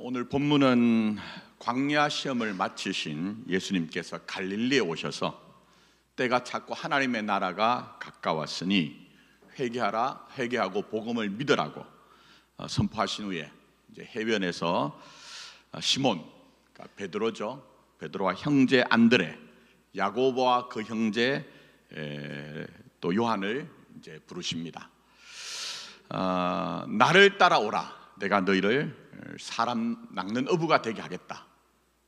오늘 본문은 광야 시험을 마치신 예수님께서 갈릴리에 오셔서 때가 찼고 하나님의 나라가 가까웠으니 회개하라, 회개하고 복음을 믿으라고 선포하신 후에 이제 해변에서 시몬, 그러니까 베드로죠. 베드로와 형제 안드레, 야고보와 그 형제 또 요한을 이제 부르십니다. 나를 따라오라. 내가 너희를 사람 낚는 어부가 되게 하겠다.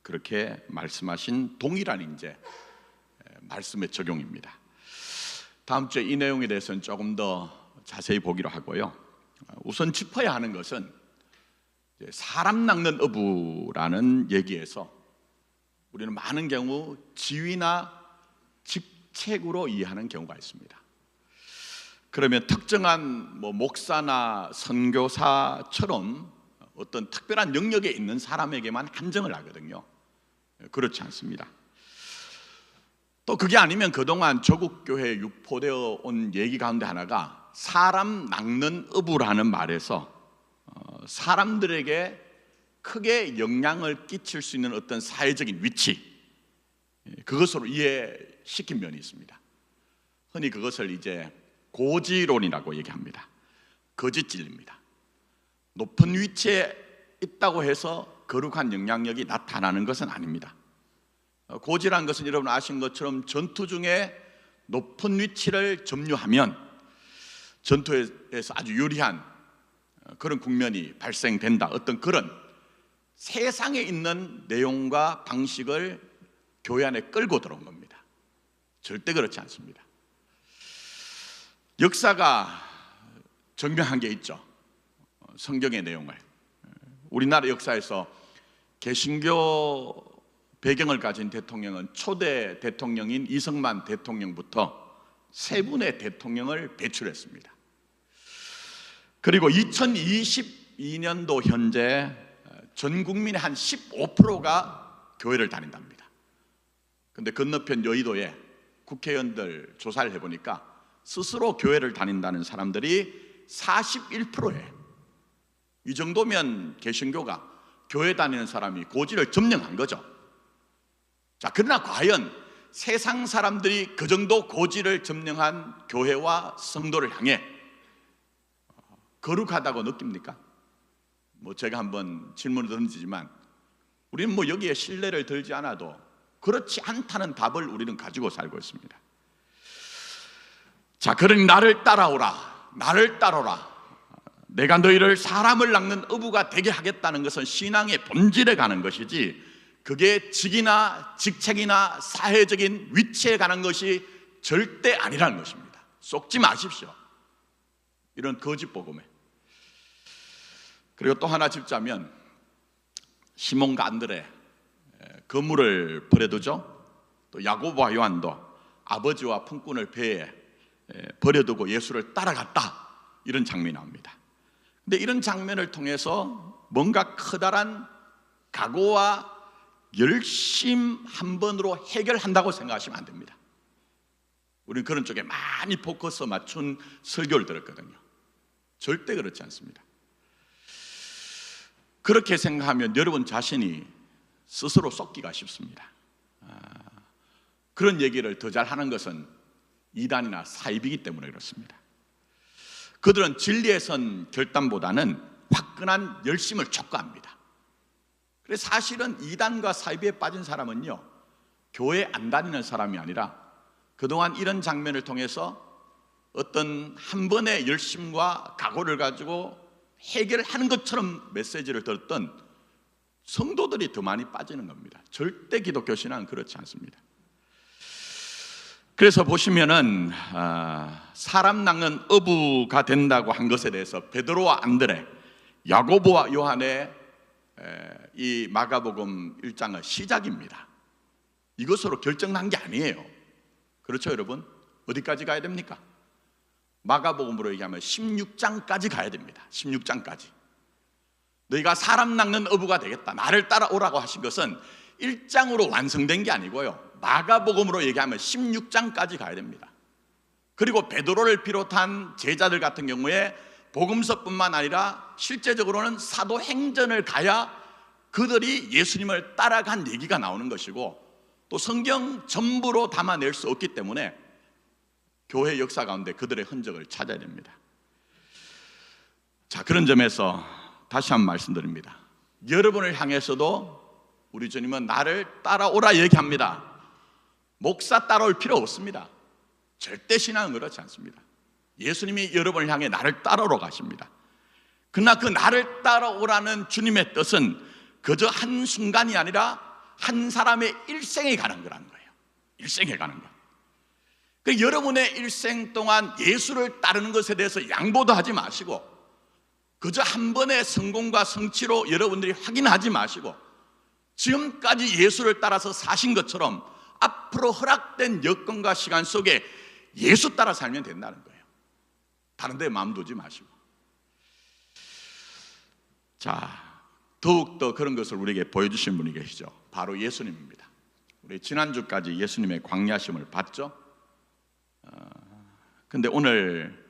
그렇게 말씀하신 동일한 이제 말씀의 적용입니다. 다음 주에 이 내용에 대해서는 조금 더 자세히 보기로 하고요. 우선 짚어야 하는 것은 사람 낚는 어부라는 얘기에서 우리는 많은 경우 지위나 직책으로 이해하는 경우가 있습니다. 그러면 특정한 목사나 선교사처럼 어떤 특별한 영역에 있는 사람에게만 한정을 하거든요. 그렇지 않습니다. 또 그게 아니면 그동안 조국교회에 유포되어 온 얘기 가운데 하나가 사람 낚는 어부라는 말에서 사람들에게 크게 영향을 끼칠 수 있는 어떤 사회적인 위치, 그것으로 이해시킨 면이 있습니다. 흔히 그것을 이제 고지론이라고 얘기합니다. 거짓진리입니다. 높은 위치에 있다고 해서 거룩한 영향력이 나타나는 것은 아닙니다. 고지라는 것은 여러분 아신 것처럼 전투 중에 높은 위치를 점유하면 전투에서 아주 유리한 그런 국면이 발생된다. 어떤 그런 세상에 있는 내용과 방식을 교회 안에 끌고 들어온 겁니다. 절대 그렇지 않습니다. 역사가 증명한 게 있죠. 성경의 내용을. 우리나라 역사에서 개신교 배경을 가진 대통령은 초대 대통령인 이승만 대통령부터 세 분의 대통령을 배출했습니다. 그리고 2022년도 현재 전 국민의 한 15%가 교회를 다닌답니다. 그런데 건너편 여의도에 국회의원들 조사를 해보니까 스스로 교회를 다닌다는 사람들이 41%예요. 이 정도면 개신교가 교회 다니는 사람이 고지를 점령한 거죠. 자, 그러나 과연 세상 사람들이 그 정도 고지를 점령한 교회와 성도를 향해 거룩하다고 느낍니까? 제가 한번 질문을 던지지만 우리는 여기에 신뢰를 들지 않아도 그렇지 않다는 답을 우리는 가지고 살고 있습니다. 자, 그러니 나를 따라오라, 나를 따라오라. 내가 너희를 사람을 낚는 어부가 되게 하겠다는 것은 신앙의 본질에 가는 것이지 그게 직이나 직책이나 사회적인 위치에 가는 것이 절대 아니라는 것입니다. 속지 마십시오. 이런 거짓 복음에. 그리고 또 하나 짚자면 시몬과 안드레 그물을 버려두죠. 또 야고보와 요한도 아버지와 품꾼을 배에 버려두고 예수를 따라갔다. 이런 장면이 나옵니다. 근데 이런 장면을 통해서 뭔가 커다란 각오와 열심 한 번으로 해결한다고 생각하시면 안 됩니다. 우리는 그런 쪽에 많이 포커스 맞춘 설교를 들었거든요. 절대 그렇지 않습니다. 그렇게 생각하면 여러분 자신이 스스로 썩기가 쉽습니다. 그런 얘기를 더 잘하는 것은 이단이나 사입이기 때문에 그렇습니다. 그들은 진리에 선 결단보다는 화끈한 열심을 촉구합니다. 그래서 사실은 이단과 사입에 빠진 사람은요, 교회 안 다니는 사람이 아니라 그동안 이런 장면을 통해서 어떤 한 번의 열심과 각오를 가지고 해결하는 것처럼 메시지를 들었던 성도들이 더 많이 빠지는 겁니다. 절대 기독교 신앙은 그렇지 않습니다. 그래서 보시면은 사람 낚는 어부가 된다고 한 것에 대해서 베드로와 안드레, 야고보와 요한의 이 마가복음 1장의 시작입니다. 이것으로 결정난 게 아니에요. 그렇죠, 여러분? 어디까지 가야 됩니까? 마가복음으로 얘기하면 16장까지 가야 됩니다. 16장까지. 너희가 사람 낚는 어부가 되겠다, 나를 따라오라고 하신 것은 1장으로 완성된 게 아니고요, 마가복음으로 얘기하면 16장까지 가야 됩니다. 그리고 베드로를 비롯한 제자들 같은 경우에 복음서뿐만 아니라 실제적으로는 사도행전을 가야 그들이 예수님을 따라간 얘기가 나오는 것이고, 또 성경 전부로 담아낼 수 없기 때문에 교회 역사 가운데 그들의 흔적을 찾아야 됩니다. 자, 그런 점에서 다시 한번 말씀드립니다. 여러분을 향해서도 우리 주님은 나를 따라오라 얘기합니다. 목사 따라올 필요 없습니다. 절대 신앙은 그렇지 않습니다. 예수님이 여러분을 향해 나를 따라오러 가십니다. 그러나 그 나를 따라오라는 주님의 뜻은 그저 한순간이 아니라 한 사람의 일생에 가는 거라는 거예요. 일생에 가는 거. 그 여러분의 일생 동안 예수를 따르는 것에 대해서 양보도 하지 마시고, 그저 한 번의 성공과 성취로 여러분들이 확인하지 마시고, 지금까지 예수를 따라서 사신 것처럼 앞으로 허락된 여건과 시간 속에 예수 따라 살면 된다는 거예요. 다른 데 마음 두지 마시고. 자, 더욱더 그런 것을 우리에게 보여주신 분이 계시죠. 바로 예수님입니다. 우리 지난주까지 예수님의 광야심을 봤죠. 근데 오늘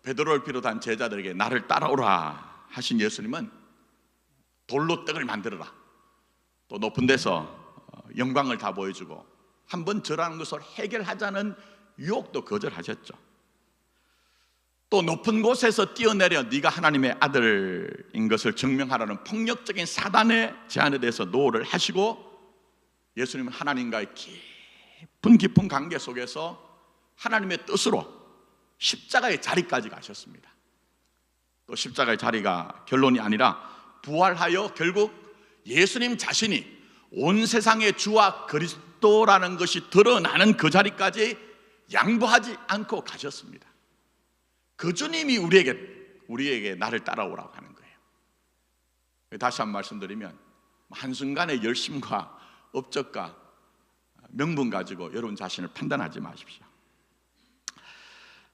베드로를 비롯한 제자들에게 나를 따라오라 하신 예수님은 돌로 떡을 만들어라, 또 높은 데서 영광을 다 보여주고 한번 저라는 것을 해결하자는 유혹도 거절하셨죠. 또 높은 곳에서 뛰어내려 네가 하나님의 아들인 것을 증명하라는 폭력적인 사단의 제안에 대해서 노를 하시고, 예수님은 하나님과의 깊은 관계 속에서 하나님의 뜻으로 십자가의 자리까지 가셨습니다. 또 십자가의 자리가 결론이 아니라 부활하여 결국 예수님 자신이 온 세상의 주와 그리스도라는 것이 드러나는 그 자리까지 양보하지 않고 가셨습니다. 그 주님이 우리에게 나를 따라오라고 하는 거예요. 다시 한번 말씀드리면, 한순간의 열심과 업적과 명분 가지고 여러분 자신을 판단하지 마십시오.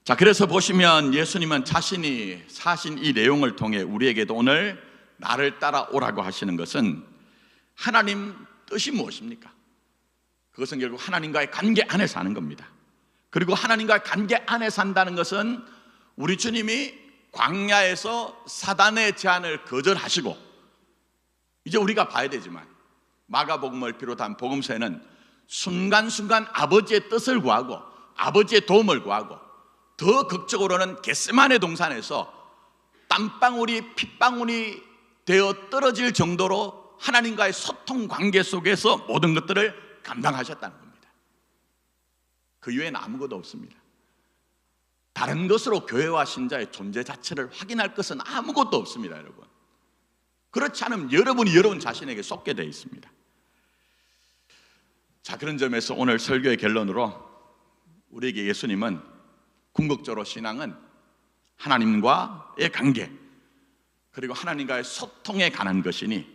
자, 그래서 보시면 예수님은 자신이 사신 이 내용을 통해 우리에게도 오늘 나를 따라오라고 하시는 것은 하나님 뜻이 무엇입니까? 그것은 결국 하나님과의 관계 안에서 하는 겁니다. 그리고 하나님과의 관계 안에 산다는 것은 우리 주님이 광야에서 사단의 제안을 거절하시고, 이제 우리가 봐야 되지만 마가복음을 비롯한 복음서에는 순간순간 아버지의 뜻을 구하고 아버지의 도움을 구하고, 더 극적으로는 겟세마네 동산에서 땀방울이 핏방울이 되어 떨어질 정도로 하나님과의 소통 관계 속에서 모든 것들을 감당하셨다는 겁니다. 그 이외에는 아무것도 없습니다. 다른 것으로 교회와 신자의 존재 자체를 확인할 것은 아무것도 없습니다, 여러분. 그렇지 않으면 여러분이 여러분 자신에게 쏟게 되어 있습니다. 자, 그런 점에서 오늘 설교의 결론으로 우리에게 예수님은 궁극적으로 신앙은 하나님과의 관계, 그리고 하나님과의 소통에 관한 것이니,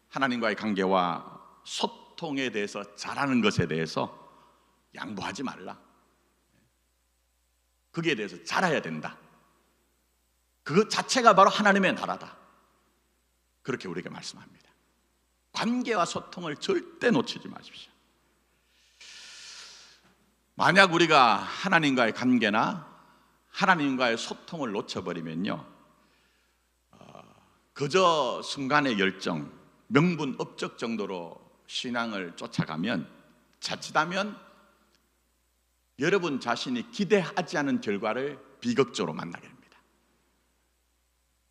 하나님과의 관계와 소통에 대해서 잘하는 것에 대해서 양보하지 말라. 거기에 대해서 잘해야 된다. 그것 자체가 바로 하나님의 나라다. 그렇게 우리에게 말씀합니다. 관계와 소통을 절대 놓치지 마십시오. 만약 우리가 하나님과의 관계나 하나님과의 소통을 놓쳐버리면요, 그저 순간의 열정, 명분, 업적 정도로 신앙을 쫓아가면 자칫하면 여러분 자신이 기대하지 않은 결과를 비극적으로 만나게 됩니다.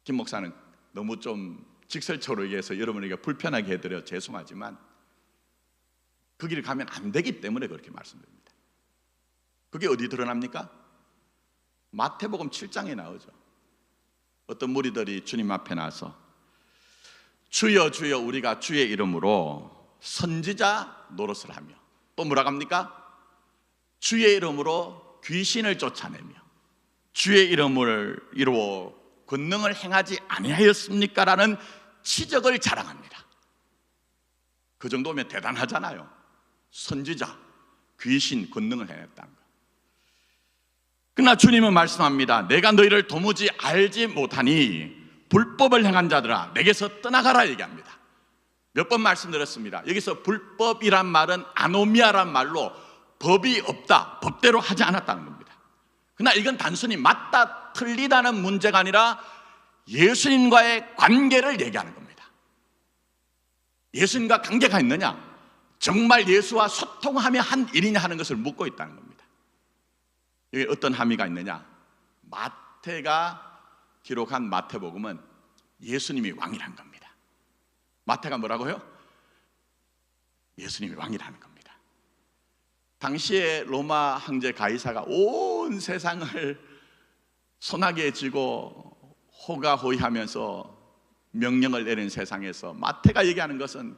김 목사는 너무 좀 직설적으로 얘기해서 여러분에게 불편하게 해드려 죄송하지만 그 길을 가면 안 되기 때문에 그렇게 말씀드립니다. 그게 어디 드러납니까? 마태복음 7장에 나오죠. 어떤 무리들이 주님 앞에 나서 주여 주여 우리가 주의 이름으로 선지자 노릇을 하며, 또 뭐라고 합니까? 주의 이름으로 귀신을 쫓아내며 주의 이름을 이루어 권능을 행하지 아니하였습니까? 라는 치적을 자랑합니다. 그 정도면 대단하잖아요. 선지자, 귀신, 권능을 행했다는 거. 그러나 주님은 말씀합니다. 내가 너희를 도무지 알지 못하니 불법을 행한 자들아 내게서 떠나가라 얘기합니다. 몇 번 말씀드렸습니다. 여기서 불법이란 말은 아노미아란 말로 법이 없다, 법대로 하지 않았다는 겁니다. 그러나 이건 단순히 맞다 틀리다는 문제가 아니라 예수님과의 관계를 얘기하는 겁니다. 예수님과 관계가 있느냐? 정말 예수와 소통하며 한 일이냐 하는 것을 묻고 있다는 겁니다. 여기 어떤 함의가 있느냐? 마태가 기록한 마태복음은 예수님이 왕이라는 겁니다. 마태가 뭐라고요? 예수님이 왕이라는 겁니다. 당시에 로마 황제 가이사가 온 세상을 손아귀에 쥐고 호가호위하면서 명령을 내린 세상에서 마태가 얘기하는 것은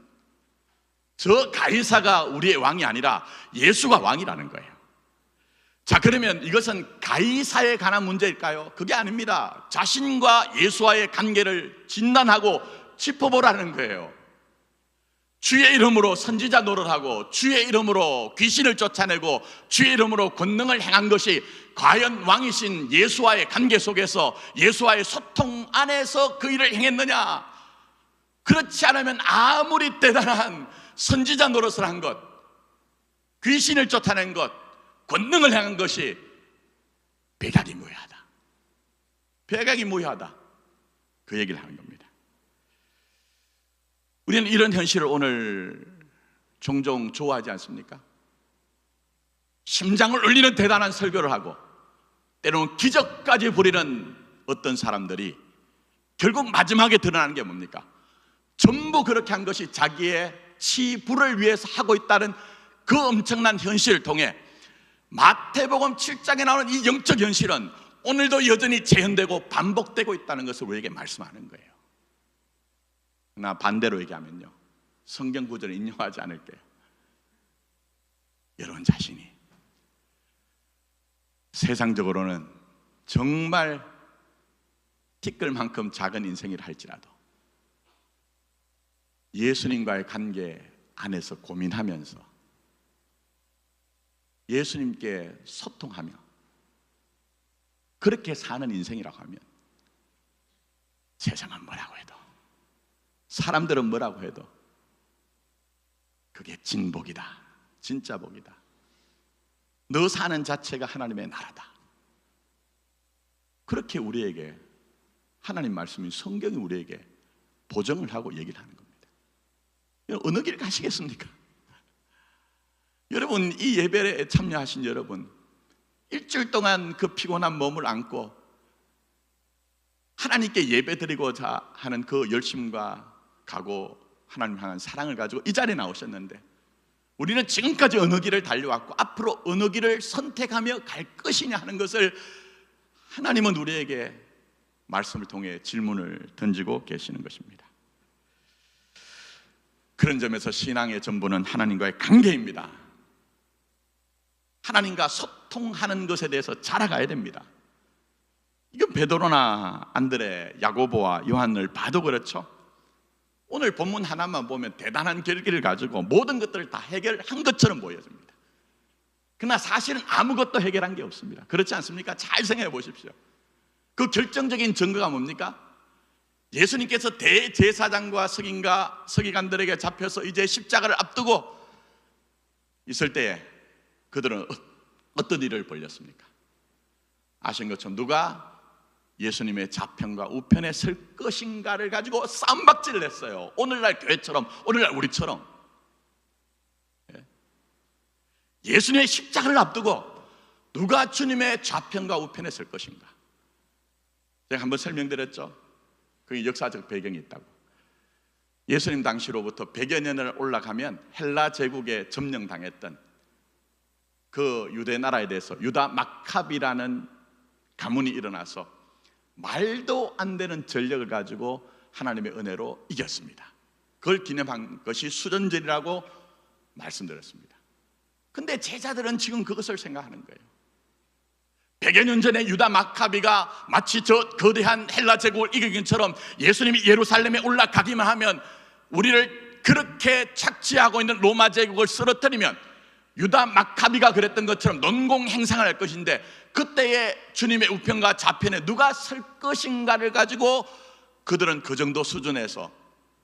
저 가이사가 우리의 왕이 아니라 예수가 왕이라는 거예요. 자, 그러면 이것은 가이사에 관한 문제일까요? 그게 아닙니다. 자신과 예수와의 관계를 진단하고 짚어보라는 거예요. 주의 이름으로 선지자 노릇하고 주의 이름으로 귀신을 쫓아내고 주의 이름으로 권능을 행한 것이 과연 왕이신 예수와의 관계 속에서 예수와의 소통 안에서 그 일을 행했느냐? 그렇지 않으면 아무리 대단한 선지자 노릇을 한 것, 귀신을 쫓아낸 것, 권능을 행한 것이 백약이 무효하다. 백약이 무효하다. 그 얘기를 하는 겁니다. 우리는 이런 현실을 오늘 종종 좋아하지 않습니까? 심장을 울리는 대단한 설교를 하고 때로는 기적까지 부리는 어떤 사람들이 결국 마지막에 드러나는 게 뭡니까? 전부 그렇게 한 것이 자기의 치부를 위해서 하고 있다는 그 엄청난 현실을 통해 마태복음 7장에 나오는 이 영적 현실은 오늘도 여전히 재현되고 반복되고 있다는 것을 우리에게 말씀하는 거예요. 나 반대로 얘기하면요, 성경 구절을 인용하지 않을게요. 여러분 자신이 세상적으로는 정말 티끌만큼 작은 인생이라 할지라도 예수님과의 관계 안에서 고민하면서 예수님께 소통하며 그렇게 사는 인생이라고 하면 세상은 뭐라고 해도, 사람들은 뭐라고 해도 그게 진복이다, 진짜 복이다. 너 사는 자체가 하나님의 나라다. 그렇게 우리에게 하나님 말씀인 성경이 우리에게 보정을 하고 얘기를 하는 겁니다. 어느 길 가시겠습니까? 여러분, 이 예배에 참여하신 여러분, 일주일 동안 그 피곤한 몸을 안고 하나님께 예배드리고자 하는 그 열심과 각오, 하나님 향한 사랑을 가지고 이 자리에 나오셨는데, 우리는 지금까지 어느 길을 달려왔고 앞으로 어느 길을 선택하며 갈 것이냐 하는 것을 하나님은 우리에게 말씀을 통해 질문을 던지고 계시는 것입니다. 그런 점에서 신앙의 전부는 하나님과의 관계입니다. 하나님과 소통하는 것에 대해서 자라가야 됩니다. 이건 베드로나 안드레, 야고보와 요한을 봐도 그렇죠. 오늘 본문 하나만 보면 대단한 결기를 가지고 모든 것들을 다 해결한 것처럼 보여집니다. 그러나 사실은 아무것도 해결한 게 없습니다. 그렇지 않습니까? 잘 생각해 보십시오. 그 결정적인 증거가 뭡니까? 예수님께서 대제사장과 서기관들에게 잡혀서 이제 십자가를 앞두고 있을 때에 그들은 어떤 일을 벌였습니까? 아신 것처럼 누가 예수님의 좌편과 우편에 설 것인가를 가지고 싸움박질을 했어요. 오늘날 교회처럼, 오늘날 우리처럼. 예수님의 십자가를 앞두고 누가 주님의 좌편과 우편에 설 것인가? 제가 한번 설명드렸죠. 그게 역사적 배경이 있다고. 예수님 당시로부터 100여 년을 올라가면 헬라 제국에 점령당했던 그 유대 나라에 대해서 유다 마카비라는 가문이 일어나서 말도 안 되는 전력을 가지고 하나님의 은혜로 이겼습니다. 그걸 기념한 것이 수전절이라고 말씀드렸습니다. 근데 제자들은 지금 그것을 생각하는 거예요. 100여 년 전에 유다 마카비가 마치 저 거대한 헬라 제국을 이기긴 것처럼 예수님이 예루살렘에 올라가기만 하면, 우리를 그렇게 착취하고 있는 로마 제국을 쓰러뜨리면 유다 마카비가 그랬던 것처럼 논공행상을 할 것인데, 그때의 주님의 우편과 좌편에 누가 설 것인가를 가지고 그들은 그 정도 수준에서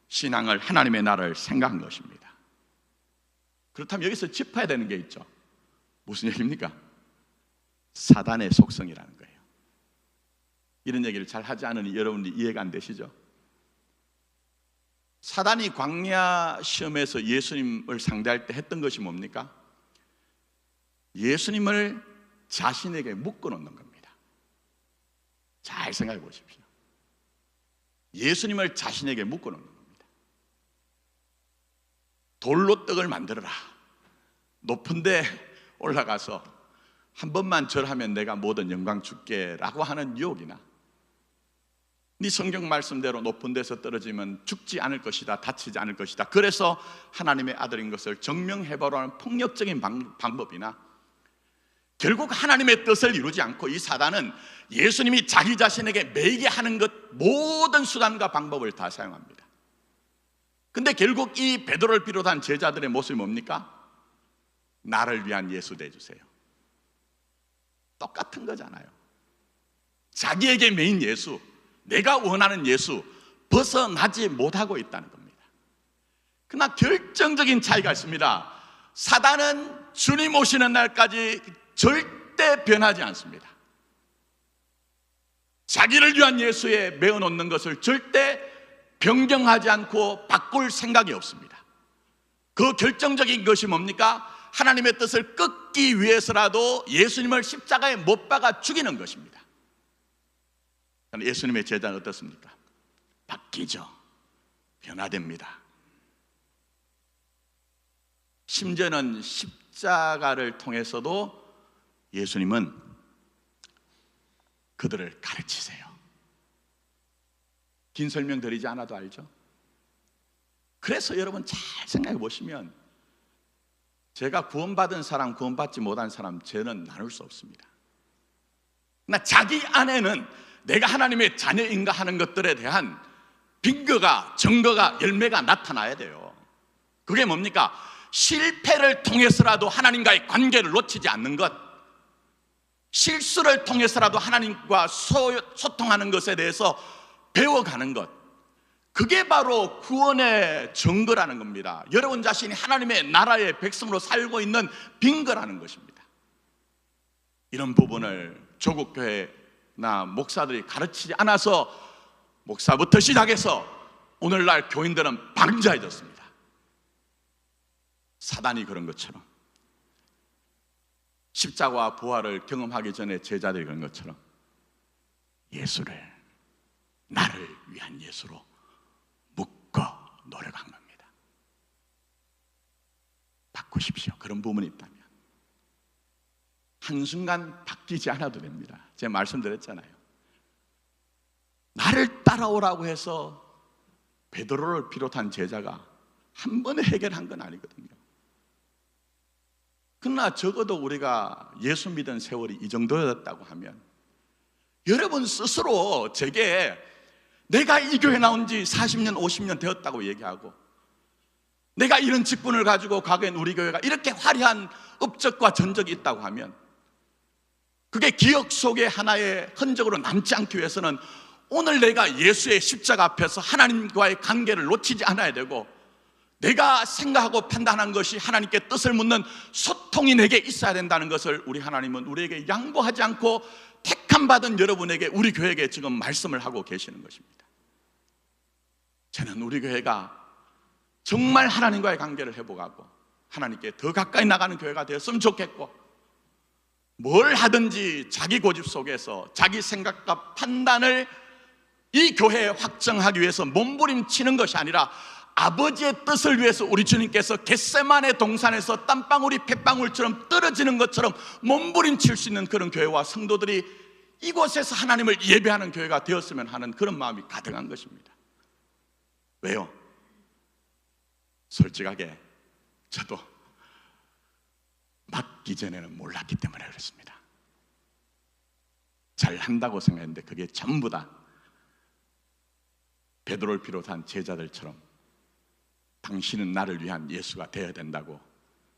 신앙을, 하나님의 나라를 생각한 것입니다. 그렇다면 여기서 짚어야 되는 게 있죠. 무슨 얘기입니까? 사단의 속성이라는 거예요. 이런 얘기를 잘 하지 않으니 여러분이 이해가 안 되시죠? 사단이 광야 시험에서 예수님을 상대할 때 했던 것이 뭡니까? 예수님을 자신에게 묶어놓는 겁니다. 잘 생각해 보십시오. 예수님을 자신에게 묶어놓는 겁니다. 돌로 떡을 만들어라. 높은 데 올라가서 한 번만 절하면 내가 모든 영광 줄게 라고 하는 유혹이나, 네 성경 말씀대로 높은 데서 떨어지면 죽지 않을 것이다, 다치지 않을 것이다, 그래서 하나님의 아들인 것을 증명해보라는 폭력적인 방법이나, 결국 하나님의 뜻을 이루지 않고 이 사단은 예수님이 자기 자신에게 매이게 하는 것 모든 수단과 방법을 다 사용합니다. 근데 결국 이 베드로를 비롯한 제자들의 모습이 뭡니까? 나를 위한 예수 되주세요. 똑같은 거잖아요. 자기에게 매인 예수, 내가 원하는 예수 벗어나지 못하고 있다는 겁니다. 그러나 결정적인 차이가 있습니다. 사단은 주님 오시는 날까지 절대 변하지 않습니다. 자기를 위한 예수에 메어놓는 것을 절대 변경하지 않고 바꿀 생각이 없습니다. 그 결정적인 것이 뭡니까? 하나님의 뜻을 끊기 위해서라도 예수님을 십자가에 못 박아 죽이는 것입니다. 예수님의 제자는 어떻습니까? 바뀌죠. 변화됩니다. 심지어는 십자가를 통해서도 예수님은 그들을 가르치세요. 긴 설명 드리지 않아도 알죠? 그래서 여러분 잘 생각해 보시면, 제가 구원받은 사람, 구원받지 못한 사람 죄는 나눌 수 없습니다. 그러나 자기 안에는 내가 하나님의 자녀인가 하는 것들에 대한 빙거가, 증거가, 열매가 나타나야 돼요. 그게 뭡니까? 실패를 통해서라도 하나님과의 관계를 놓치지 않는 것, 실수를 통해서라도 하나님과 소통하는 것에 대해서 배워가는 것, 그게 바로 구원의 증거라는 겁니다. 여러분 자신이 하나님의 나라의 백성으로 살고 있는 빙거라는 것입니다. 이런 부분을 조국교회나 목사들이 가르치지 않아서, 목사부터 시작해서 오늘날 교인들은 방자해졌습니다. 사단이 그런 것처럼, 십자가와 부활을 경험하기 전에 제자들이 그런 것처럼 예수를 나를 위한 예수로 묶어 노력한 겁니다. 바꾸십시오. 그런 부분이 있다면 한순간 바뀌지 않아도 됩니다. 제가 말씀드렸잖아요. 나를 따라오라고 해서 베드로를 비롯한 제자가 한 번에 해결한 건 아니거든요. 그러나 적어도 우리가 예수 믿은 세월이 이 정도였다고 하면, 여러분 스스로 제게 내가 이 교회 나온 지 40년, 50년 되었다고 얘기하고, 내가 이런 직분을 가지고 과거엔 우리 교회가 이렇게 화려한 업적과 전적이 있다고 하면, 그게 기억 속에 하나의 흔적으로 남지 않기 위해서는 오늘 내가 예수의 십자가 앞에서 하나님과의 관계를 놓치지 않아야 되고, 내가 생각하고 판단한 것이 하나님께 뜻을 묻는 소통이 내게 있어야 된다는 것을 우리 하나님은 우리에게 양보하지 않고 택함 받은 여러분에게, 우리 교회에게 지금 말씀을 하고 계시는 것입니다. 저는 우리 교회가 정말 하나님과의 관계를 회복하고 하나님께 더 가까이 나가는 교회가 되었으면 좋겠고, 뭘 하든지 자기 고집 속에서 자기 생각과 판단을 이 교회에 확정하기 위해서 몸부림치는 것이 아니라, 아버지의 뜻을 위해서 우리 주님께서 겟세마네 동산에서 땀방울이 핏방울처럼 떨어지는 것처럼 몸부림칠 수 있는 그런 교회와 성도들이 이곳에서 하나님을 예배하는 교회가 되었으면 하는 그런 마음이 가득한 것입니다. 왜요? 솔직하게 저도 맡기 전에는 몰랐기 때문에 그렇습니다. 잘 한다고 생각했는데 그게 전부 다 베드로를 비롯한 제자들처럼 당신은 나를 위한 예수가 되어야 된다고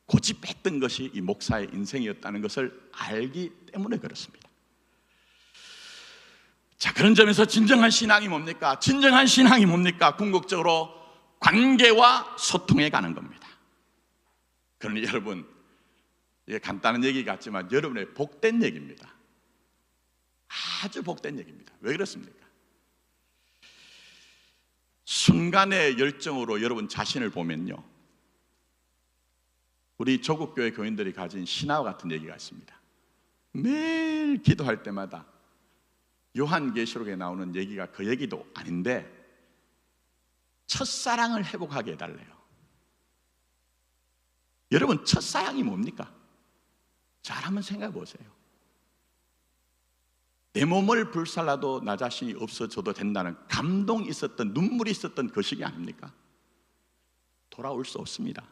고집했던 것이 이 목사의 인생이었다는 것을 알기 때문에 그렇습니다. 자, 그런 점에서 진정한 신앙이 뭡니까? 진정한 신앙이 뭡니까? 궁극적으로 관계와 소통해 가는 겁니다. 그러니 여러분, 이게 간단한 얘기 같지만 여러분의 복된 얘기입니다. 아주 복된 얘기입니다. 왜 그렇습니까? 순간의 열정으로 여러분 자신을 보면요, 우리 조국교회 교인들이 가진 신화와 같은 얘기가 있습니다. 매일 기도할 때마다 요한계시록에 나오는 얘기가 그 얘기도 아닌데 첫사랑을 회복하게 해달래요. 여러분, 첫사랑이 뭡니까? 잘 한번 생각해 보세요. 내 몸을 불살라도 나 자신이 없어져도 된다는 감동이 있었던, 눈물이 있었던 그 시기 아닙니까? 돌아올 수 없습니다.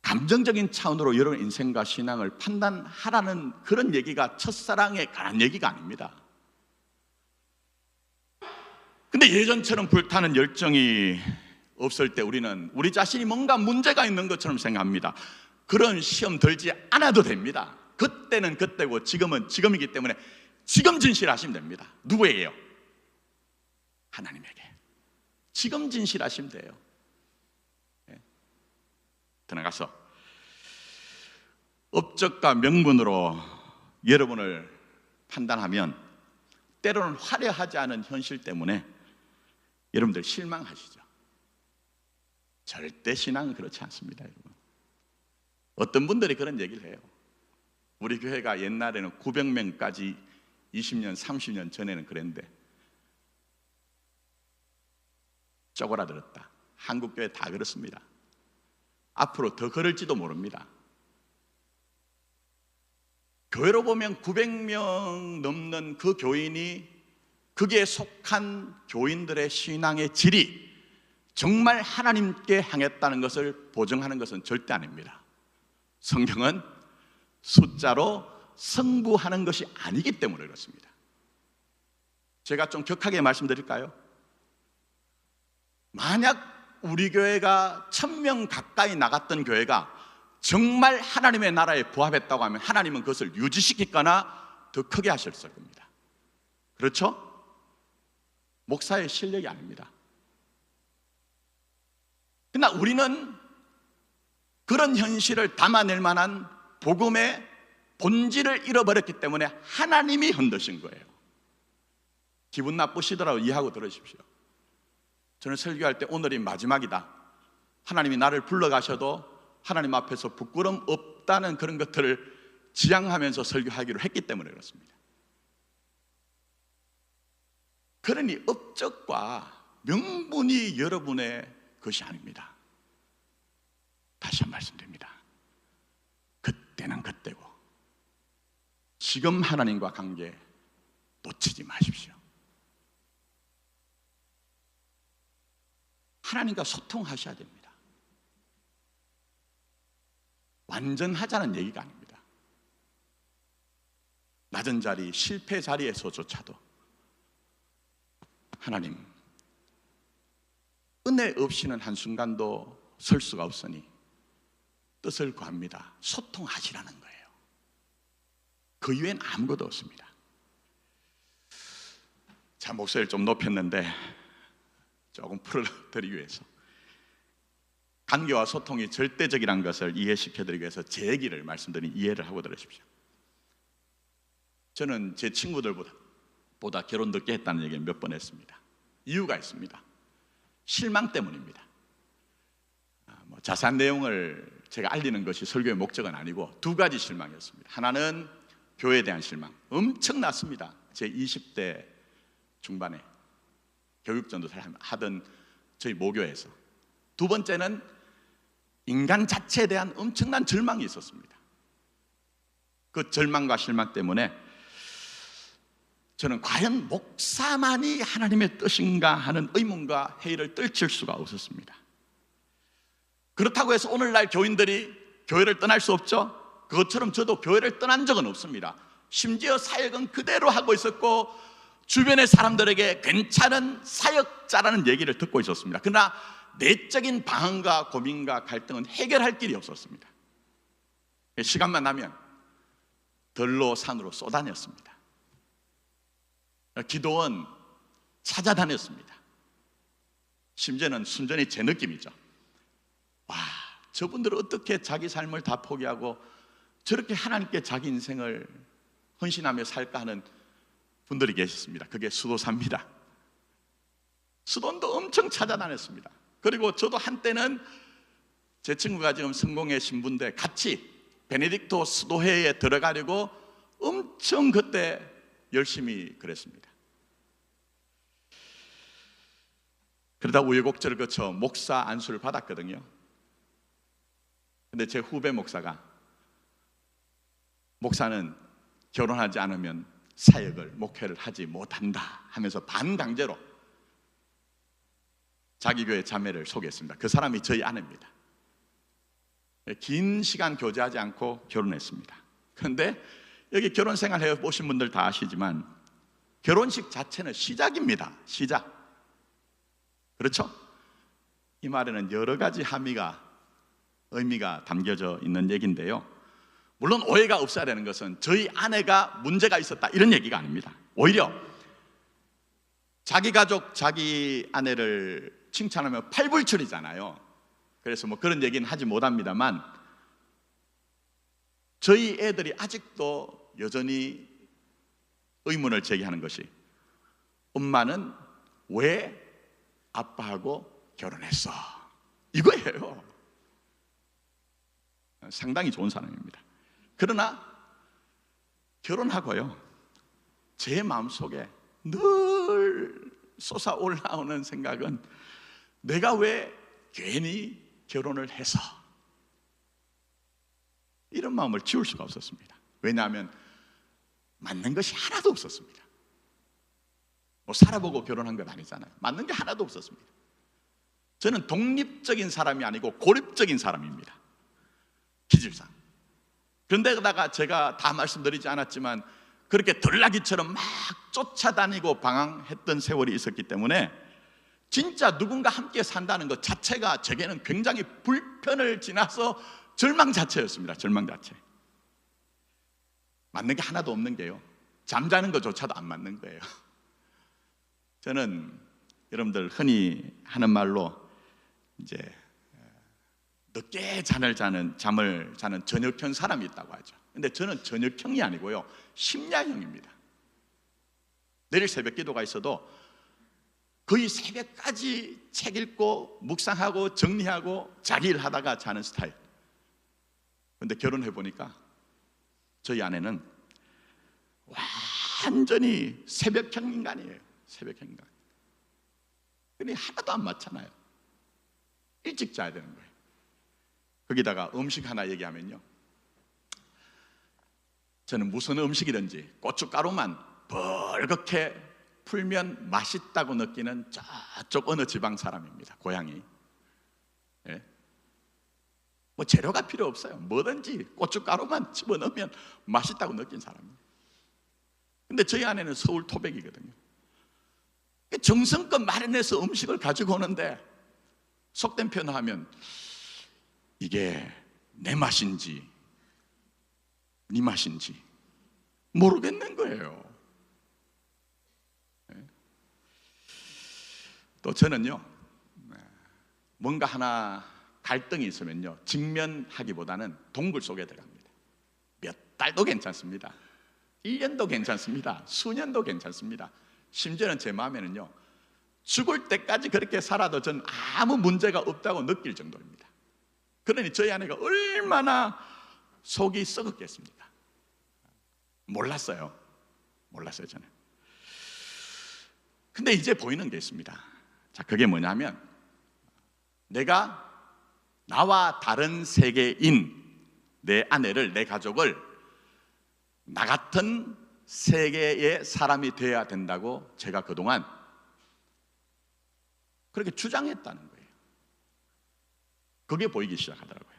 감정적인 차원으로 여러분 인생과 신앙을 판단하라는 그런 얘기가 첫사랑에 관한 얘기가 아닙니다. 근데 예전처럼 불타는 열정이 없을 때 우리는 우리 자신이 뭔가 문제가 있는 것처럼 생각합니다. 그런 시험 들지 않아도 됩니다. 그때는 그때고 지금은 지금이기 때문에 지금 진실하시면 됩니다. 누구에게요? 하나님에게. 지금 진실하시면 돼요. 들어가서 업적과 명분으로 여러분을 판단하면 때로는 화려하지 않은 현실 때문에 여러분들 실망하시죠. 절대 신앙은 그렇지 않습니다, 여러분. 어떤 분들이 그런 얘기를 해요. 우리 교회가 옛날에는 900명까지 20년, 30년 전에는 그랬는데 쪼그라들었다. 한국교회 다 그렇습니다. 앞으로 더 그럴지도 모릅니다. 교회로 보면 900명 넘는 그 교인이 거기에 속한 교인들의 신앙의 질이 정말 하나님께 향했다는 것을 보증하는 것은 절대 아닙니다. 성경은 숫자로 승부하는 것이 아니기 때문에 그렇습니다. 제가 좀 격하게 말씀드릴까요? 만약 우리 교회가 1000명 가까이 나갔던 교회가 정말 하나님의 나라에 부합했다고 하면 하나님은 그것을 유지시키거나 더 크게 하셨을 겁니다. 그렇죠? 목사의 실력이 아닙니다. 그러나 우리는 그런 현실을 담아낼 만한 복음의 본질을 잃어버렸기 때문에 하나님이 흔드신 거예요. 기분 나쁘시더라도 이해하고 들으십시오. 저는 설교할 때 오늘이 마지막이다, 하나님이 나를 불러가셔도 하나님 앞에서 부끄럼 없다는 그런 것들을 지향하면서 설교하기로 했기 때문에 그렇습니다. 그러니 업적과 명분이 여러분의 것이 아닙니다. 다시 한 번 말씀드립니다. 그때는 그때고 지금 하나님과 관계 놓치지 마십시오. 하나님과 소통하셔야 됩니다. 완전하자는 얘기가 아닙니다. 낮은 자리, 실패 자리에서조차도 하나님, 은혜 없이는 한순간도 설 수가 없으니 뜻을 구합니다. 소통하시라는 거예요. 그 이외엔 아무것도 없습니다. 자, 목소리를 좀 높였는데 조금 풀어드리기 위해서 관계와 소통이 절대적이라는 것을 이해시켜드리기 위해서 제 얘기를 말씀드린 이해를 하고 들으십시오. 저는 제 친구들보다 결혼 늦게 했다는 얘기를 몇 번 했습니다. 이유가 있습니다. 실망 때문입니다. 자세한 내용을 제가 알리는 것이 설교의 목적은 아니고 두 가지 실망이었습니다. 하나는 교회에 대한 실망, 엄청났습니다. 제 20대 중반에 교육전도사를 하던 저희 모교에서. 두 번째는 인간 자체에 대한 엄청난 절망이 있었습니다. 그 절망과 실망 때문에 저는 과연 목사만이 하나님의 뜻인가 하는 의문과 회의를 떨칠 수가 없었습니다. 그렇다고 해서 오늘날 교인들이 교회를 떠날 수 없죠? 그것처럼 저도 교회를 떠난 적은 없습니다. 심지어 사역은 그대로 하고 있었고 주변의 사람들에게 괜찮은 사역자라는 얘기를 듣고 있었습니다. 그러나 내적인 방황과 고민과 갈등은 해결할 길이 없었습니다. 시간만 나면 들로 산으로 쏘다녔습니다. 기도원 찾아다녔습니다. 심지어는 순전히 제 느낌이죠. 와, 저분들은 어떻게 자기 삶을 다 포기하고 저렇게 하나님께 자기 인생을 헌신하며 살까 하는 분들이 계셨습니다. 그게 수도사입니다. 수돈도 엄청 찾아다녔습니다. 그리고 저도 한때는 제 친구가 지금 성공의 신부인데 같이 베네딕토 수도회에 들어가려고 엄청 그때 열심히 그랬습니다. 그러다 우여곡절을 거쳐 목사 안수를 받았거든요. 근데 제 후배 목사가 목사는 결혼하지 않으면 사역을, 목회를 하지 못한다 하면서 반강제로 자기 교회 자매를 소개했습니다. 그 사람이 저희 아내입니다. 긴 시간 교제하지 않고 결혼했습니다. 그런데 여기 결혼 생활 해보신 분들 다 아시지만 결혼식 자체는 시작입니다. 시작. 그렇죠? 이 말에는 여러 가지 의미가 담겨져 있는 얘기인데요. 물론 오해가 없어야 되는 것은 저희 아내가 문제가 있었다 이런 얘기가 아닙니다. 오히려 자기 가족, 자기 아내를 칭찬하면 팔불출이잖아요. 그래서 뭐 그런 얘기는 하지 못합니다만 저희 애들이 아직도 여전히 의문을 제기하는 것이 엄마는 왜 아빠하고 결혼했어? 이거예요. 상당히 좋은 사람입니다. 그러나 결혼하고요, 제 마음속에 늘 솟아올라오는 생각은 내가 왜 괜히 결혼을 해서, 이런 마음을 지울 수가 없었습니다. 왜냐하면 맞는 것이 하나도 없었습니다. 뭐 살아보고 결혼한 건 아니잖아요. 맞는 게 하나도 없었습니다. 저는 독립적인 사람이 아니고 고립적인 사람입니다, 기질상. 그런데다가 제가 다 말씀드리지 않았지만 그렇게 들나귀처럼 막 쫓아다니고 방황했던 세월이 있었기 때문에 진짜 누군가 함께 산다는 것 자체가 제게는 굉장히 불편을 지나서 절망 자체였습니다. 절망 자체. 맞는 게 하나도 없는 게요, 잠자는 것조차도 안 맞는 거예요. 저는 여러분들 흔히 하는 말로 이제 늦게 잠을 자는 저녁형 사람이 있다고 하죠. 근데 저는 저녁형이 아니고요, 심야형입니다. 내일 새벽 기도가 있어도 거의 새벽까지 책 읽고 묵상하고 정리하고 자기 일 하다가 자는 스타일. 그런데 결혼해 보니까 저희 아내는 완전히 새벽형 인간이에요. 새벽형 인간. 근데 하나도 안 맞잖아요. 일찍 자야 되는 거예요. 거기다가 음식 하나 얘기하면요, 저는 무슨 음식이든지 고춧가루만 벌겋게 풀면 맛있다고 느끼는 저쪽 어느 지방 사람입니다. 고향이. 예? 뭐 재료가 필요 없어요. 뭐든지 고춧가루만 집어넣으면 맛있다고 느낀 사람이에요. 근데 저희 아내는 서울 토백이거든요. 정성껏 마련해서 음식을 가지고 오는데 속된 표현을 하면 이게 내 맛인지 네 맛인지 모르겠는 거예요. 또 저는요, 뭔가 하나 갈등이 있으면요, 직면하기보다는 동굴 속에 들어갑니다. 몇 달도 괜찮습니다. 1년도 괜찮습니다. 수년도 괜찮습니다. 심지어는 제 마음에는요, 죽을 때까지 그렇게 살아도 전 아무 문제가 없다고 느낄 정도입니다. 그러니 저희 아내가 얼마나 속이 썩었겠습니까? 몰랐어요 저는. 근데 이제 보이는 게 있습니다. 자, 그게 뭐냐면 내가 나와 다른 세계인 내 아내를, 내 가족을 나 같은 세계의 사람이 되어야 된다고 제가 그동안 그렇게 주장했다는 거예요. 그게 보이기 시작하더라고요.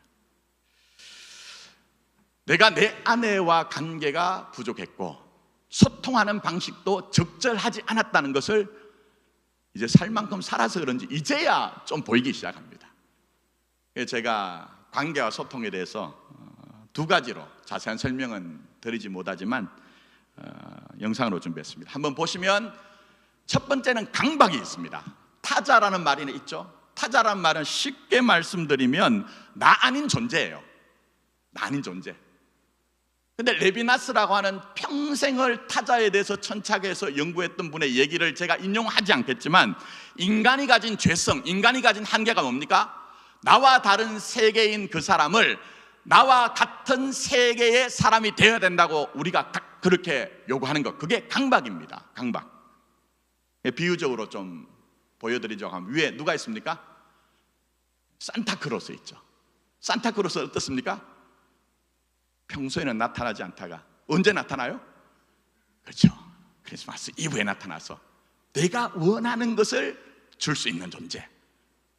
내가 내 아내와 관계가 부족했고 소통하는 방식도 적절하지 않았다는 것을 이제 살 만큼 살아서 그런지 이제야 좀 보이기 시작합니다. 제가 관계와 소통에 대해서 두 가지로 자세한 설명은 드리지 못하지만 영상으로 준비했습니다. 한번 보시면 첫 번째는 강박이 있습니다. 타자라는 말이 있죠. 타자라는 말은 쉽게 말씀드리면 나 아닌 존재예요. 나 아닌 존재. 근데 레비나스라고 하는 평생을 타자에 대해서 천착해서 연구했던 분의 얘기를 제가 인용하지 않겠지만, 인간이 가진 죄성, 인간이 가진 한계가 뭡니까? 나와 다른 세계인 그 사람을 나와 같은 세계의 사람이 되어야 된다고 우리가 그렇게 요구하는 것, 그게 강박입니다. 강박. 비유적으로 좀 보여드리자고 하면, 위에 누가 있습니까? 산타크로스 있죠. 산타크로스 어떻습니까? 평소에는 나타나지 않다가 언제 나타나요? 그렇죠. 크리스마스 이브에 나타나서 내가 원하는 것을 줄 수 있는 존재.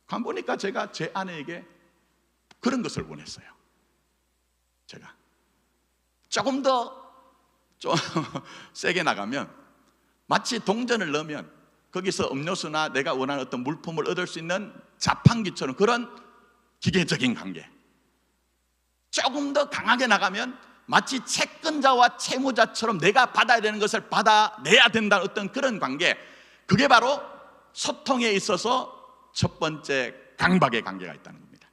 간 보니까 제가 제 아내에게 그런 것을 원했어요. 제가 조금 더 좀 세게 나가면, 마치 동전을 넣으면 거기서 음료수나 내가 원하는 어떤 물품을 얻을 수 있는 자판기처럼 그런 기계적인 관계. 조금 더 강하게 나가면 마치 채권자와 채무자처럼 내가 받아야 되는 것을 받아내야 된다는 어떤 그런 관계. 그게 바로 소통에 있어서 첫 번째 강박의 관계가 있다는 겁니다.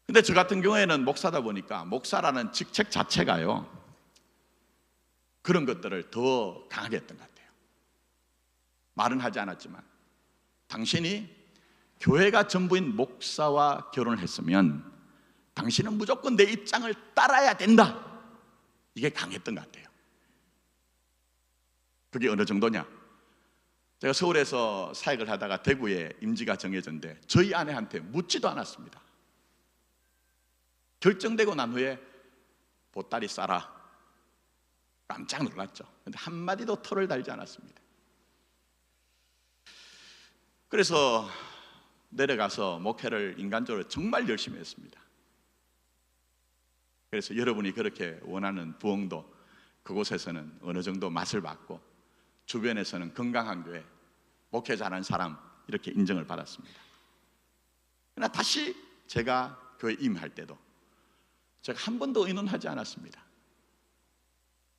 근데 저 같은 경우에는 목사다 보니까 목사라는 직책 자체가요, 그런 것들을 더 강하게 했던 것 같아요. 말은 하지 않았지만, 당신이 교회가 전부인 목사와 결혼을 했으면 당신은 무조건 내 입장을 따라야 된다. 이게 강했던 것 같아요. 그게 어느 정도냐? 제가 서울에서 사역을 하다가 대구에 임지가 정해졌는데 저희 아내한테 묻지도 않았습니다. 결정되고 난 후에 보따리 싸라. 깜짝 놀랐죠. 근데 한마디도 털을 달지 않았습니다. 그래서 내려가서 목회를 인간적으로 정말 열심히 했습니다. 그래서 여러분이 그렇게 원하는 부흥도 그곳에서는 어느 정도 맛을 봤고, 주변에서는 건강한 교회, 목회 잘하는 사람, 이렇게 인정을 받았습니다. 그러나 다시 제가 교회 임할 때도 제가 한 번도 의논하지 않았습니다.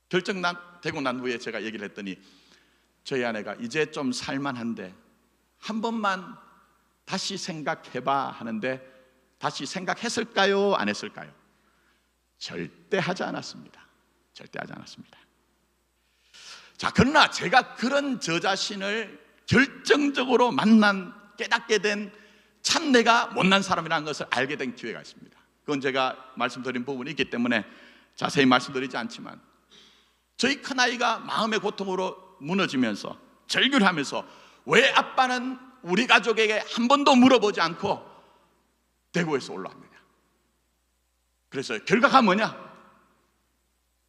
결정되고 난 후에 제가 얘기를 했더니 저희 아내가 이제 좀 살만한데 한 번만 다시 생각해봐 하는데, 다시 생각했을까요? 안 했을까요? 절대 하지 않았습니다. 절대 하지 않았습니다. 자, 그러나 제가 그런 저 자신을 결정적으로 깨닫게 된, 참 내가 못난 사람이라는 것을 알게 된 기회가 있습니다. 그건 제가 말씀드린 부분이 있기 때문에 자세히 말씀드리지 않지만, 저희 큰아이가 마음의 고통으로 무너지면서 절규를 하면서 왜 아빠는 우리 가족에게 한 번도 물어보지 않고 대구에서 올라왔느냐. 그래서 결과가 뭐냐?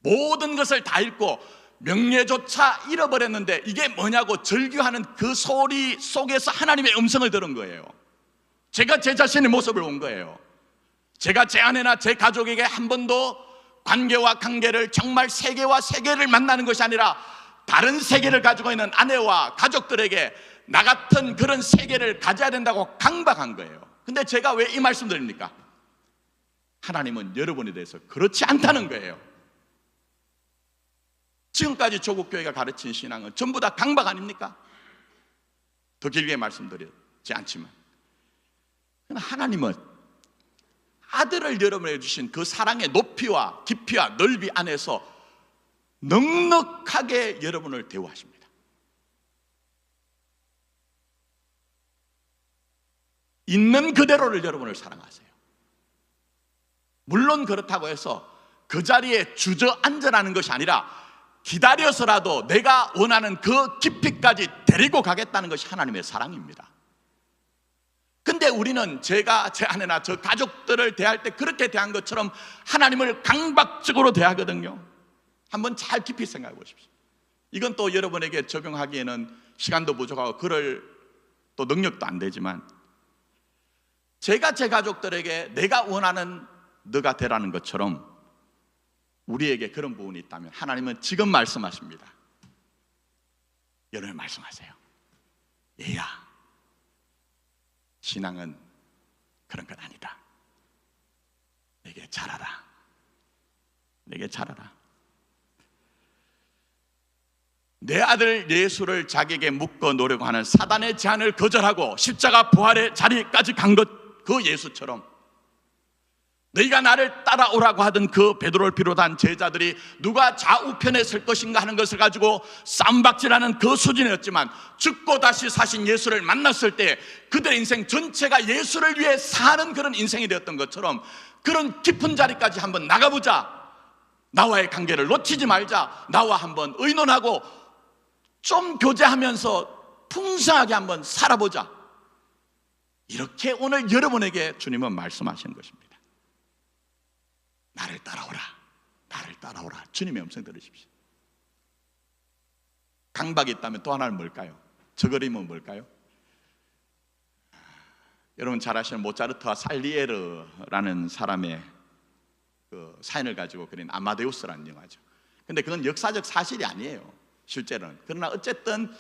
모든 것을 다 잃고 명예조차 잃어버렸는데 이게 뭐냐고 절규하는 그 소리 속에서 하나님의 음성을 들은 거예요. 제가 제 자신의 모습을 본 거예요. 제가 제 아내나 제 가족에게 한 번도 관계와 관계를, 정말 세계와 세계를 만나는 것이 아니라 다른 세계를 가지고 있는 아내와 가족들에게 나 같은 그런 세계를 가져야 된다고 강박한 거예요. 근데 제가 왜 이 말씀 드립니까? 하나님은 여러분에 대해서 그렇지 않다는 거예요. 지금까지 조국교회가 가르친 신앙은 전부 다 강박 아닙니까? 더 길게 말씀드리지 않지만, 하나님은 아들을 여러분에게 주신 그 사랑의 높이와 깊이와 넓이 안에서 넉넉하게 여러분을 대우하십니다. 있는 그대로를 여러분을 사랑하세요. 물론 그렇다고 해서 그 자리에 주저앉으라는 것이 아니라 기다려서라도 내가 원하는 그 깊이까지 데리고 가겠다는 것이 하나님의 사랑입니다. 근데 우리는 제가 제 아내나 저 가족들을 대할 때 그렇게 대한 것처럼 하나님을 강박적으로 대하거든요. 한번 잘 깊이 생각해 보십시오. 이건 또 여러분에게 적용하기에는 시간도 부족하고 그럴 또 능력도 안 되지만, 제가 제 가족들에게 내가 원하는 너가 되라는 것처럼 우리에게 그런 부분이 있다면 하나님은 지금 말씀하십니다. 여러분 말씀하세요. 얘야, 신앙은 그런 건 아니다. 내게 잘하라. 내게 잘하라. 내 아들 예수를 자기에게 묶어 놓으려고 하는 사단의 제안을 거절하고 십자가 부활의 자리까지 간 것, 그 예수처럼 너희가 나를 따라오라고 하던 그 베드로를 비롯한 제자들이 누가 좌우편에 설 것인가 하는 것을 가지고 싸움박질하는 그 수준이었지만, 죽고 다시 사신 예수를 만났을 때 그들의 인생 전체가 예수를 위해 사는 그런 인생이 되었던 것처럼, 그런 깊은 자리까지 한번 나가보자, 나와의 관계를 놓치지 말자, 나와 한번 의논하고 좀 교제하면서 풍성하게 한번 살아보자, 이렇게 오늘 여러분에게 주님은 말씀하시는 것입니다. 나를 따라오라, 나를 따라오라. 주님의 음성 들으십시오. 강박이 있다면 또 하나는 뭘까요? 저거리면 뭘까요? 여러분 잘 아시는 모차르트와 살리에르라는 사람의 그 사연을 가지고 그린 아마데우스라는 영화죠. 근데 그건 역사적 사실이 아니에요, 실제로는. 그러나 어쨌든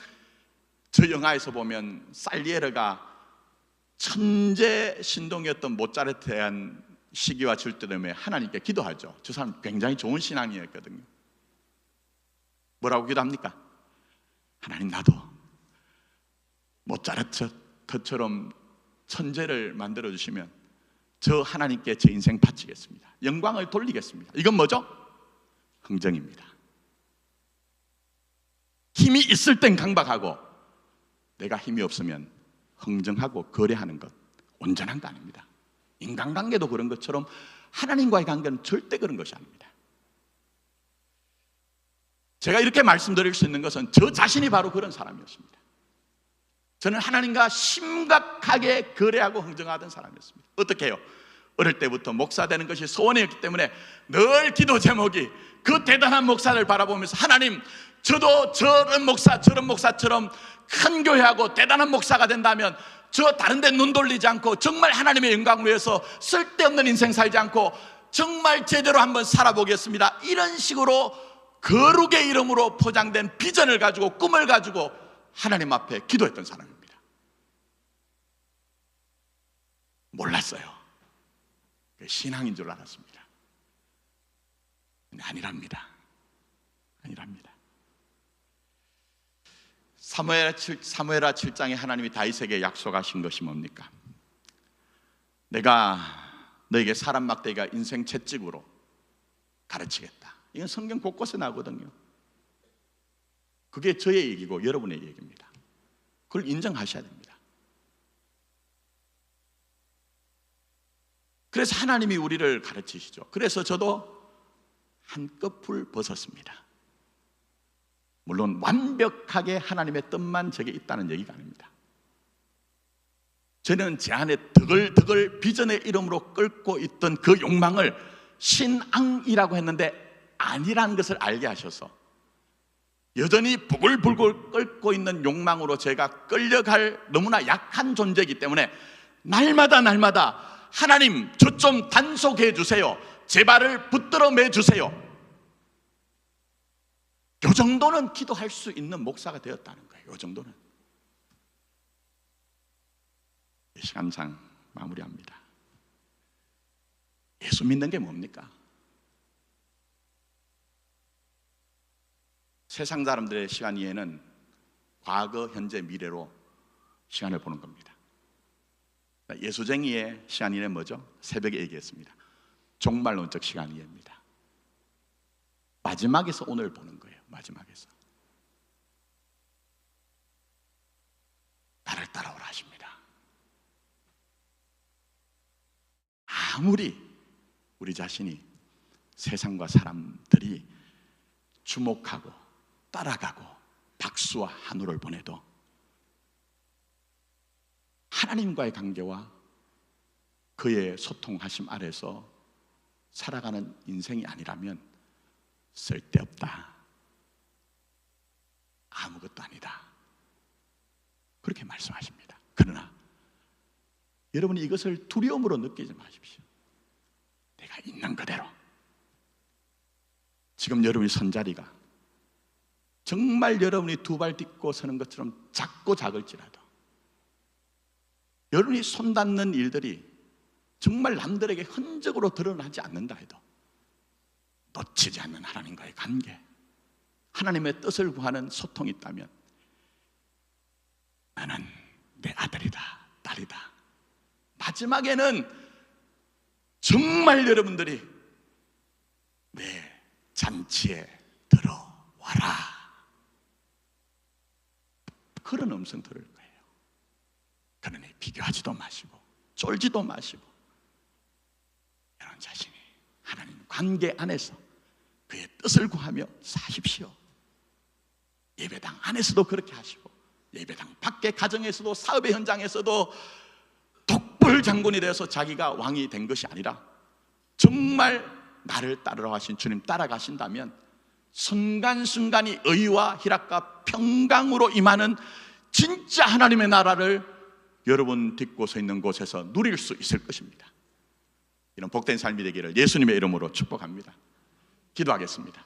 저 영화에서 보면 살리에르가 천재 신동이었던 모차르트에 대한 시기와 질투 때문에 하나님께 기도하죠. 저 사람 굉장히 좋은 신앙이었거든요. 뭐라고 기도합니까? 하나님, 나도 모차르트처럼 천재를 만들어 주시면 저 하나님께 제 인생 바치겠습니다. 영광을 돌리겠습니다. 이건 뭐죠? 흥정입니다. 힘이 있을 땐 강박하고, 내가 힘이 없으면 흥정하고 거래하는 것, 온전한 거 아닙니다. 인간관계도 그런 것처럼 하나님과의 관계는 절대 그런 것이 아닙니다. 제가 이렇게 말씀드릴 수 있는 것은 저 자신이 바로 그런 사람이었습니다. 저는 하나님과 심각하게 거래하고 흥정하던 사람이었습니다. 어떻게 해요? 어릴 때부터 목사 되는 것이 소원이었기 때문에 늘 기도 제목이 그 대단한 목사를 바라보면서, 하나님, 저도 저런 목사, 저런 목사처럼 큰 교회하고 대단한 목사가 된다면 저 다른 데 눈 돌리지 않고 정말 하나님의 영광을 위해서 쓸데없는 인생 살지 않고 정말 제대로 한번 살아보겠습니다, 이런 식으로 거룩의 이름으로 포장된 비전을 가지고, 꿈을 가지고 하나님 앞에 기도했던 사람입니다. 몰랐어요. 신앙인 줄 알았습니다. 근데 아니랍니다. 아니랍니다. 사무엘하 7장에 하나님이 다윗에게 약속하신 것이 뭡니까? 내가 너에게 사람 막대기가 인생 채찍으로 가르치겠다. 이건 성경 곳곳에 나오거든요. 그게 저의 얘기고 여러분의 얘기입니다. 그걸 인정하셔야 됩니다. 그래서 하나님이 우리를 가르치시죠. 그래서 저도 한꺼풀 벗었습니다. 물론 완벽하게 하나님의 뜻만 제게 있다는 얘기가 아닙니다. 저는 제 안에 드글드글 비전의 이름으로 끓고 있던 그 욕망을 신앙이라고 했는데 아니라는 것을 알게 하셔서, 여전히 부글부글 끓고 있는 욕망으로 제가 끌려갈 너무나 약한 존재이기 때문에 날마다 하나님, 저 좀 단속해 주세요, 제 발을 붙들어 매 주세요, 요 정도는 기도할 수 있는 목사가 되었다는 거예요. 요 정도는. 이 시간상 마무리합니다. 예수 믿는 게 뭡니까? 세상 사람들의 시간 이해는 과거, 현재, 미래로 시간을 보는 겁니다. 예수쟁이의 시간 이해는 뭐죠? 새벽에 얘기했습니다. 종말론적 시간 이해입니다. 마지막에서 오늘 보는 거예요. 마지막에서 나를 따라오라 하십니다. 아무리 우리 자신이 세상과 사람들이 주목하고 따라가고 박수와 한우를 보내도 하나님과의 관계와 그의 소통하심 아래서 살아가는 인생이 아니라면 쓸데없다, 아무것도 아니다, 그렇게 말씀하십니다. 그러나 여러분이 이것을 두려움으로 느끼지 마십시오. 내가 있는 그대로, 지금 여러분이 선 자리가 정말 여러분이 두 발 딛고 서는 것처럼 작고 작을지라도, 여러분이 손닿는 일들이 정말 남들에게 흔적으로 드러나지 않는다 해도 놓치지 않는 하나님과의 관계, 하나님의 뜻을 구하는 소통이 있다면 나는 내 아들이다, 딸이다, 마지막에는 정말 여러분들이 내 잔치에 들어와라, 그런 음성 들을 거예요. 그러니 비교하지도 마시고 쫄지도 마시고 여러분 자신이 하나님 관계 안에서 그의 뜻을 구하며 사십시오. 예배당 안에서도 그렇게 하시고 예배당 밖의 가정에서도 사업의 현장에서도 독불 장군이 되어서 자기가 왕이 된 것이 아니라 정말 나를 따르라 하신 주님 따라가신다면 순간순간이 의와 희락과 평강으로 임하는 진짜 하나님의 나라를 여러분 딛고 서 있는 곳에서 누릴 수 있을 것입니다. 이런 복된 삶이 되기를 예수님의 이름으로 축복합니다. 기도하겠습니다.